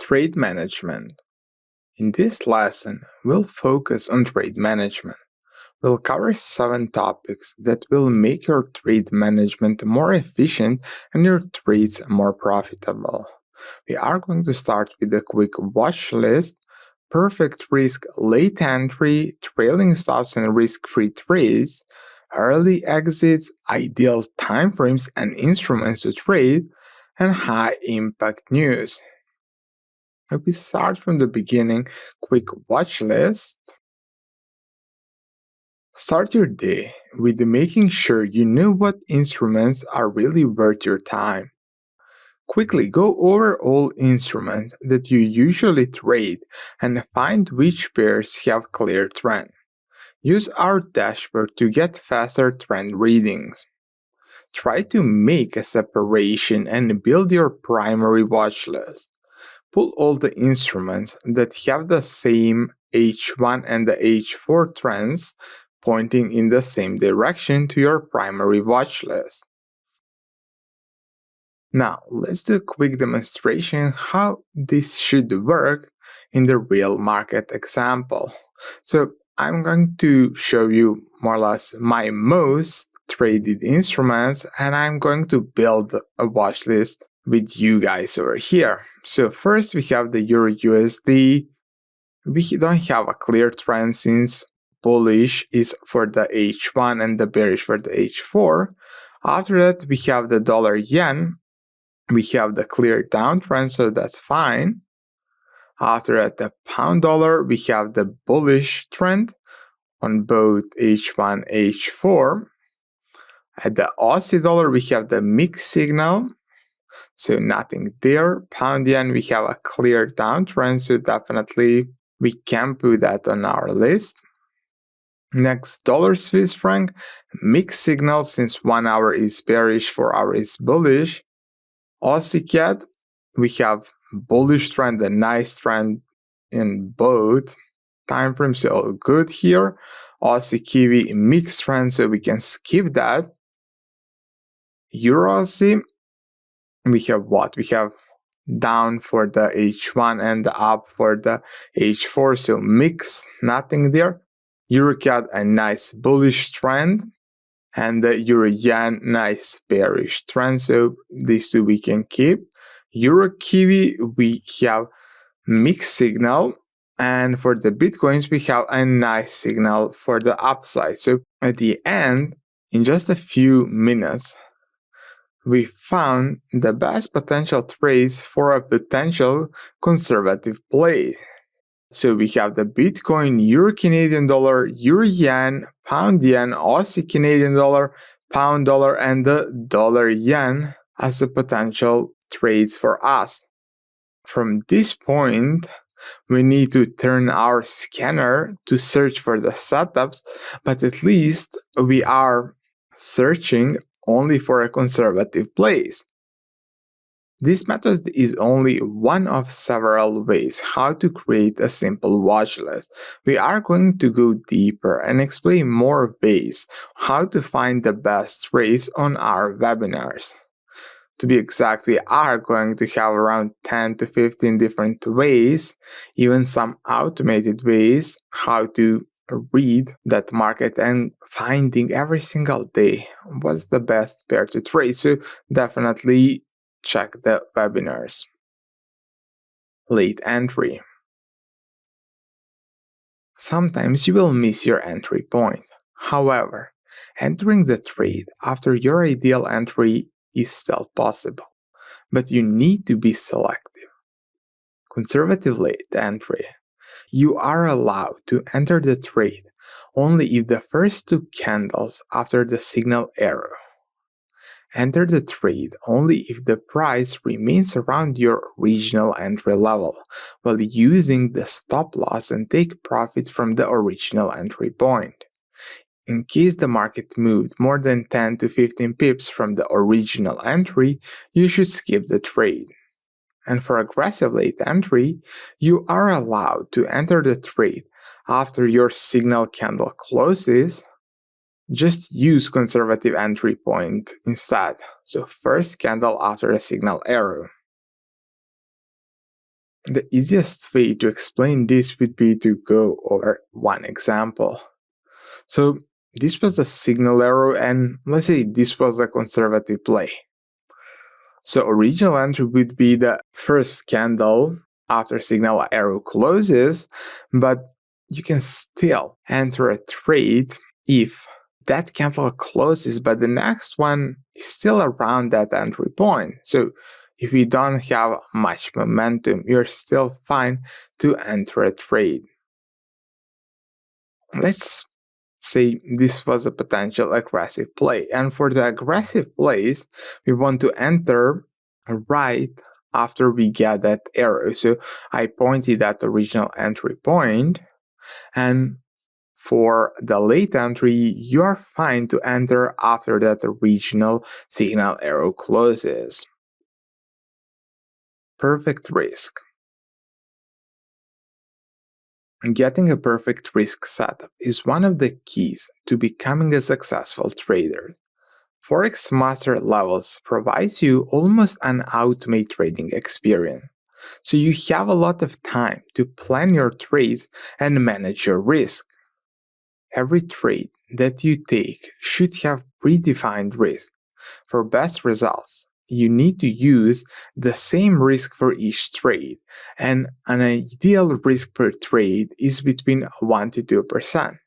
Trade management. In this lesson, we'll focus on trade management. We'll cover 7 topics that will make your trade management more efficient and your trades more profitable. We are going to start with a quick watch list, perfect risk late entry, trailing stops and risk-free trades, early exits, ideal timeframes and instruments to trade, and high impact news. If we start from the beginning, quick watch list. Start your day with making sure you know what instruments are really worth your time. Quickly go over all instruments that you usually trade and find which pairs have clear trend. Use our dashboard to get faster trend readings. Try to make a separation and build your primary watch list. Pull all the instruments that have the same H1 and the H4 trends pointing in the same direction to your primary watch list. Now, let's do a quick demonstration how this should work in the real market example. So, I'm going to show you more or less my most traded instruments and I'm going to build a watch list with you guys over here. So first we have the Euro USD. We don't have a clear trend since bullish is for the H1 and the bearish for the H4. After that we have the dollar yen. We have the clear downtrend, so that's fine. After that, the pound dollar, we have the bullish trend on both H1, H4. At the Aussie dollar, we have the mixed signal, so nothing there. Pound yen, we have a clear downtrend, so definitely we can put that on our list. Next, dollar Swiss franc, mixed signal since 1 hour is bearish, 4 hours is bullish. Aussie CAD, we have bullish trend, a nice trend in both time frames, so all good here. Aussie Kiwi mixed trend, so we can skip that. Euro Aussie, we have what? We have down for the H1 and up for the H4, so mixed, nothing there. Euro CAD, a nice bullish trend. And the Euro Yen, nice bearish trend, so these two we can keep. Euro Kiwi, we have mixed signal, and for the Bitcoins, we have a nice signal for the upside. So at the end, in just a few minutes, we found the best potential trades for a potential conservative play. So we have the Bitcoin, Euro Canadian dollar, Euro yen, pound yen, Aussie Canadian dollar, pound dollar, and the dollar yen as the potential trades for us. From this point, we need to turn our scanner to search for the setups, but at least we are searching only for a conservative place. This method is only one of several ways how to create a simple watch list. We are going to go deeper and explain more ways how to find the best trades on our webinars. To be exact, we are going to have around 10 to 15 different ways, even some automated ways, how to read that market and finding every single day what's the best pair to trade. So definitely check the webinars. Late entry. Sometimes you will miss your entry point. However, entering the trade after your ideal entry is still possible, but you need to be selective. Conservative late entry. You are allowed to enter the trade only if the first 2 candles after the signal arrow. Enter the trade only if the price remains around your original entry level, while using the stop loss and take profit from the original entry point. In case the market moved more than 10 to 15 pips from the original entry, you should skip the trade. And for aggressive late entry, you are allowed to enter the trade after your signal candle closes. Just use conservative entry point instead, so first candle after a signal arrow. The easiest way to explain this would be to go over one example. So this was the signal arrow, and let's say this was a conservative play. So original entry would be the first candle after signal arrow closes, but you can still enter a trade if that candle closes, but the next one is still around that entry point. So if you don't have much momentum, you're still fine to enter a trade. Let's say this was a potential aggressive play, and for the aggressive plays, we want to enter right after we get that arrow. So I pointed at the original entry point, and for the late entry, you are fine to enter after that original signal arrow closes. Perfect risk. Getting a perfect risk setup is one of the keys to becoming a successful trader. Forex Master Levels provides you almost an ultimate trading experience, so you have a lot of time to plan your trades and manage your risk. Every trade that you take should have predefined risk. For best results, you need to use the same risk for each trade, and an ideal risk per trade is between 1 to 2%.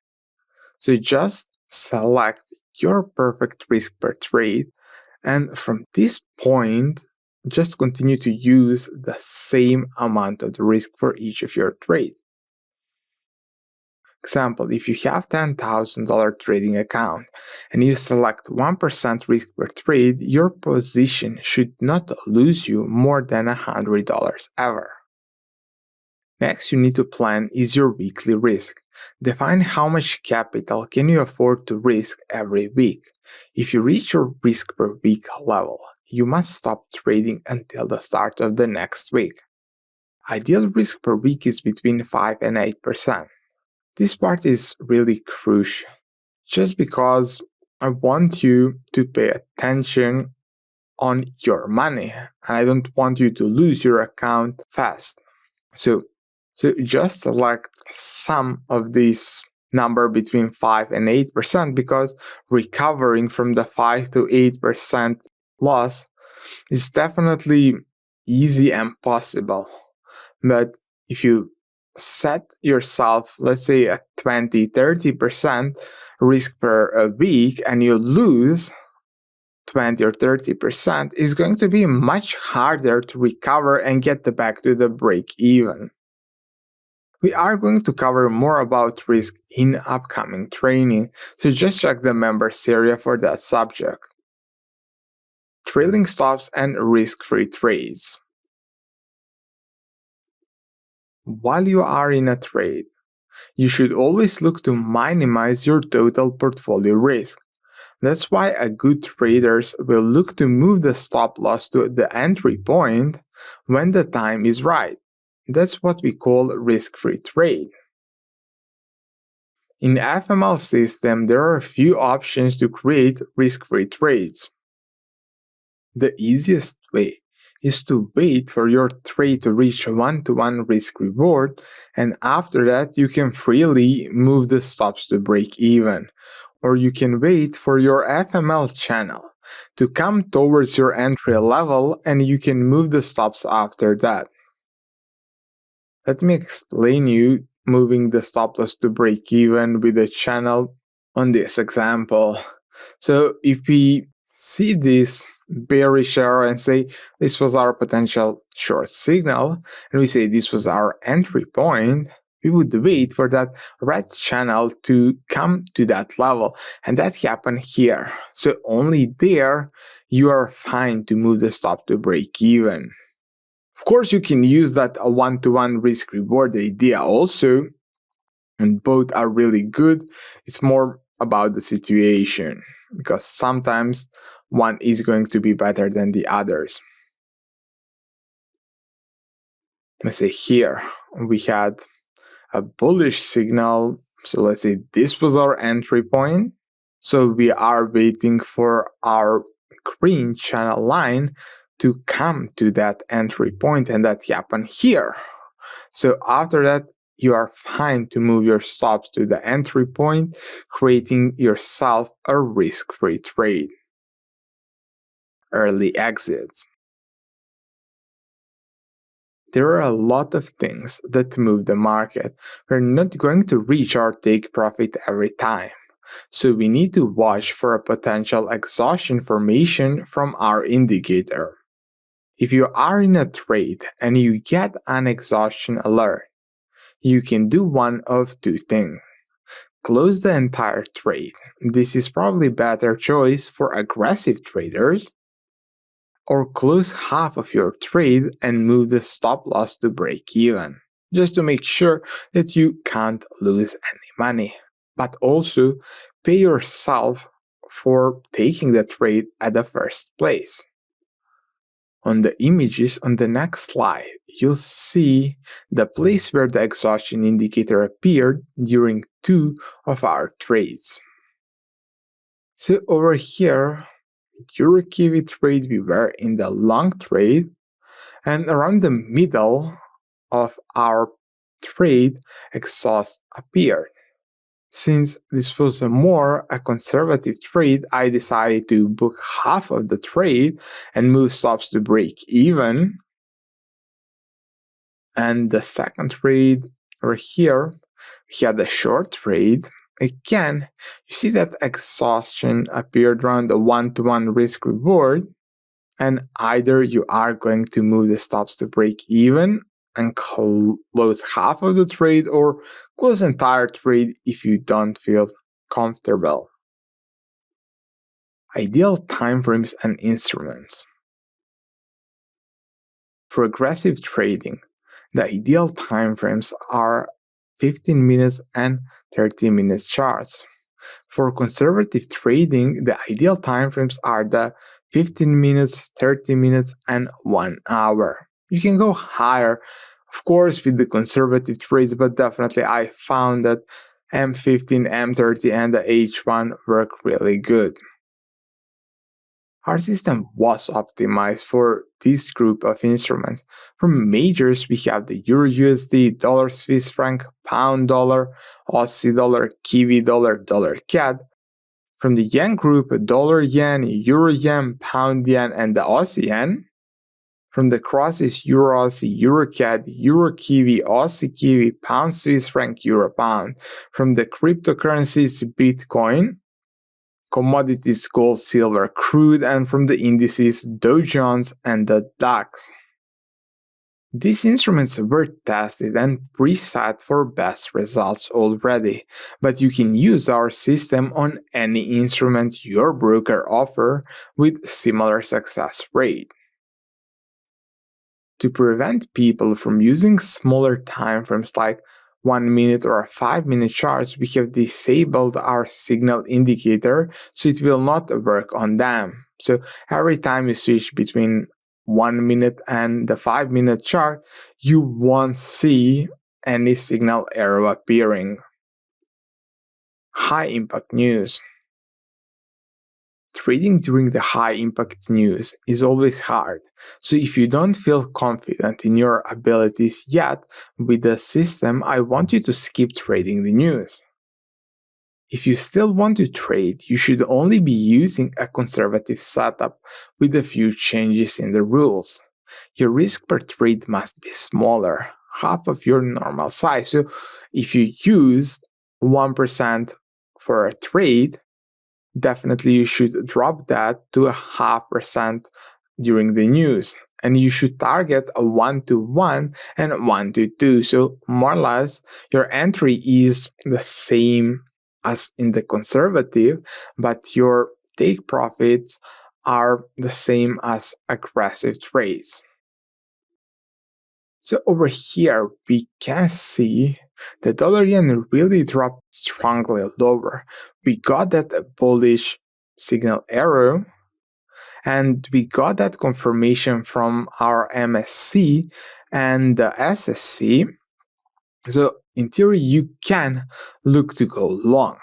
So just select your perfect risk per trade, and from this point, just continue to use the same amount of the risk for each of your trades. Example, if you have $10,000 trading account and you select 1% risk per trade, your position should not lose you more than $100 ever. Next you need to plan is your weekly risk. Define how much capital can you afford to risk every week. If you reach your risk per week level, you must stop trading until the start of the next week. Ideal risk per week is between 5 and 8%. This part is really crucial, just because I want you to pay attention on your money, and I don't want you to lose your account fast. So just select some of these number between 5 and 8%, because recovering from the 5 to 8% loss is definitely easy and possible. But if you set yourself, let's say, at 20-30% risk per week, and you lose 20 or 30%, it's going to be much harder to recover and get back to the break even. We are going to cover more about risk in upcoming training, so just check the members area for that subject. Trailing stops and risk-free trades. While you are in a trade, you should always look to minimize your total portfolio risk. That's why a good traders will look to move the stop loss to the entry point when the time is right. That's what we call risk-free trade. In FML system, there are a few options to create risk-free trades. The easiest way is to wait for your trade to reach 1-to-1 risk reward, and after that you can freely move the stops to break even. Or you can wait for your FML channel to come towards your entry level, and you can move the stops after that. Let me explain you moving the stop loss to break even with the channel on this example. So if we see this bearish arrow and say this was our potential short signal, and we say this was our entry point, we would wait for that red channel to come to that level, and that happened here. So only there you are fine to move the stop to break even. Of course, you can use that 1-to-1 risk reward idea also, and both are really good. It's more about the situation, because sometimes one is going to be better than the others. Let's say here we had a bullish signal, so let's say this was our entry point. So we are waiting for our green channel line to come to that entry point, and that happened here. So after that, you are fine to move your stops to the entry point, creating yourself a risk-free trade. Early exits. There are a lot of things that move the market. We're not going to reach our take profit every time. So we need to watch for a potential exhaustion formation from our indicator. If you are in a trade and you get an exhaustion alert, you can do one of two things. Close the entire trade. This is probably a better choice for aggressive traders. Or close half of your trade and move the stop loss to break even, just to make sure that you can't lose any money. But also pay yourself for taking the trade at the first place. On the images on the next slide, you'll see the place where the exhaustion indicator appeared during 2 of our trades. So over here, EUR-Kiwi trade, we were in the long trade, and around the middle of our trade, exhaust appeared. Since this was a conservative trade, I decided to book half of the trade and move stops to break even. And the second trade over here, we had a short trade. Again, you see that exhaustion appeared around the 1-to-1 risk reward, and either you are going to move the stops to break even and close half of the trade, or close the entire trade if you don't feel comfortable. Ideal timeframes and instruments. For aggressive trading, the ideal timeframes are 15 minutes and 30 minutes charts. For conservative trading, the ideal timeframes are the 15 minutes, 30 minutes, and 1 hour. You can go higher, of course, with the conservative trades, but definitely I found that M15, M30, and the H1 work really good. Our system was optimized for this group of instruments. From majors, we have the Euro USD, Dollar Swiss franc, Pound dollar, Aussie dollar, Kiwi dollar, Dollar CAD. From the yen group, Dollar yen, Euro yen, Pound yen, and the Aussie yen. From the crosses, Euro Aussie, Euro CAD, Euro Kiwi, Aussie Kiwi, Pound Swiss franc, Euro Pound. From the cryptocurrencies, Bitcoin, commodities, gold, silver, crude, and from the indices, Dow Jones and the DAX. These instruments were tested and preset for best results already, but you can use our system on any instrument your broker offers with similar success rate. To prevent people from using smaller timeframes like 1 minute or 5-minute charts, we have disabled our signal indicator so it will not work on them. So every time you switch between 1 minute and the 5-minute chart, you won't see any signal arrow appearing. High impact news. Trading during the high impact news is always hard, so if you don't feel confident in your abilities yet with the system, I want you to skip trading the news. If you still want to trade, you should only be using a conservative setup with a few changes in the rules. Your risk per trade must be smaller, half of your normal size. So if you use 1% for a trade, definitely you should drop that to a 0.5% during the news. And you should target a 1-to-1 and 1-to-2. So more or less, your entry is the same as in the conservative, but your take profits are the same as aggressive trades. So over here, we can see the dollar yen really dropped strongly lower. We got that bullish signal arrow, and we got that confirmation from our MSC and the SSC. So in theory, you can look to go long,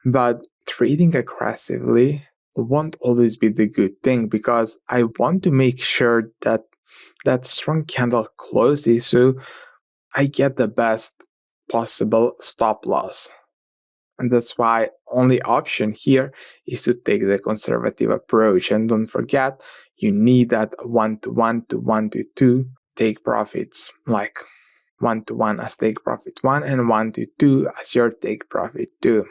but trading aggressively won't always be the good thing, because I want to make sure that that strong candle closes. So I get the best possible stop loss. And that's why only option here is to take the conservative approach. And don't forget, you need that 1-to-1 to 1-to-2 take profits, like 1-to-1 as take profit 1 and 1-to-2 as your take profit 2.